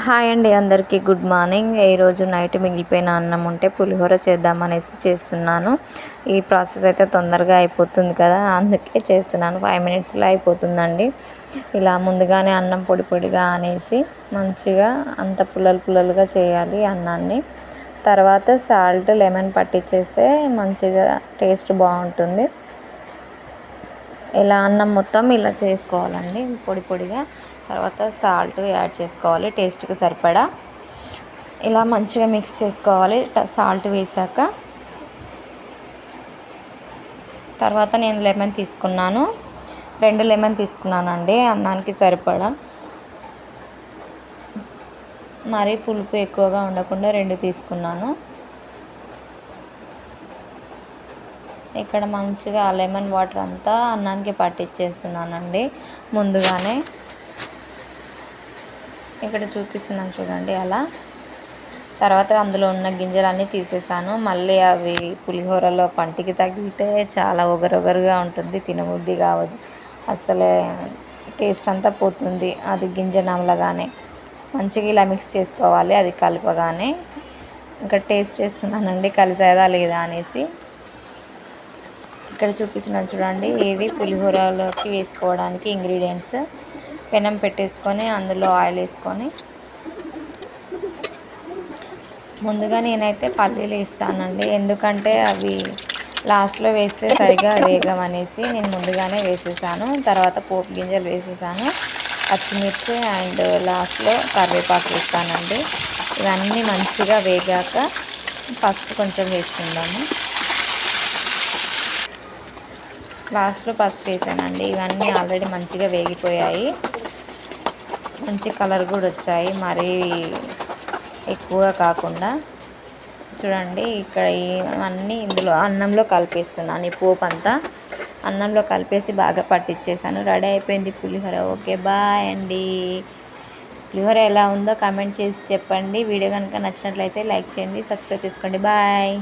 Hi అండి, అందరికీ good morning. ఈరోజు నైట్ మిగిలిపోయిన అన్నం ఉంటే పులిహోర చేద్దామనేసి చేస్తున్నాను. ఈ ప్రాసెస్ అయితే తొందరగా అయిపోతుంది కదా, అందుకే చేస్తున్నాను. 5 మినిట్స్లో అయిపోతుందండి. ఇలా ముందుగానే అన్నం పొడి పొడిగా అనేసి మంచిగా అంత పుల్లలు పుల్లలుగా చేయాలి అన్నాన్ని. తర్వాత సాల్ట్, లెమన్ పట్టించేస్తే మంచిగా టేస్ట్ బాగుంటుంది. ఇలా అన్నం మొత్తం ఇలా చేసుకోవాలండి పొడి పొడిగా. తర్వాత సాల్ట్ యాడ్ చేసుకోవాలి టేస్ట్కి సరిపడా. ఇలా మంచిగా మిక్స్ చేసుకోవాలి సాల్ట్ వేసాక. తర్వాత నేను లెమన్ తీసుకున్నాను, 2 లెమన్ తీసుకున్నానండి అన్నానికి సరిపడా. మరీ పులుపు ఎక్కువగా ఉండకుండా 2 తీసుకున్నాను. ఇక్కడ మంచిగా లెమన్ వాటర్ అంతా అన్నానికి పట్టించేస్తున్నానండి ముందుగానే. ఇక్కడ చూపిస్తున్నాను చూడండి అలా. తర్వాత అందులో ఉన్న గింజలన్నీ తీసేసాను. మళ్ళీ అవి పులిహోరలో పంటికి తగిలితే చాలా ఒగరొగరుగా ఉంటుంది, తినబుద్ధి కావదు అసలే. టేస్ట్ అంతా పోతుంది అది గింజ నమలగానే. మంచిగా ఇలా మిక్స్ చేసుకోవాలి అది కలపగానే. ఇంకా టేస్ట్ చేస్తున్నానండి కలిసేదా లేదా అనేసి. ఇక్కడ చూపిస్తున్నాను చూడండి, ఇవి పులిహోరలోకి వేసుకోవడానికి ఇంగ్రీడియంట్స్. పెనం పెట్టేసుకొని అందులో ఆయిల్ వేసుకొని, ముందుగా నేనైతే పల్లీలు వేస్తానండి, ఎందుకంటే అవి లాస్ట్లో వేస్తే సరిగా వేగమనేసి నేను ముందుగానే వేసేసాను. తర్వాత పోపు గింజలు వేసేసాను, పచ్చిమిర్చి అండ్ లాస్ట్లో కరివేపాకు వేస్తానండి. ఇవన్నీ మంచిగా వేగాక పసుపు కొంచెం వేసుకుందాము. లాస్ట్లో పసుపు వేసానండి. ఇవన్నీ ఆల్రెడీ మంచిగా వేగిపోయాయి, మంచి కలర్ కూడా వచ్చాయి, మరీ ఎక్కువ కాకుండా. చూడండి ఇక్కడ ఇవన్నీ ఇందులో అన్నంలో కలిపేస్తున్నాను. ఈ పోపు అంతా అన్నంలో కలిపేసి బాగా పట్టించేసాను. రెడీ అయిపోయింది పులిహోర. ఓకే, బాయ్ అండి. పులిహోర ఎలా ఉందో కామెంట్ చేసి చెప్పండి. వీడియో కనుక నచ్చినట్లయితే లైక్ చేయండి, సబ్స్క్రైబ్ చేసుకోండి. బాయ్.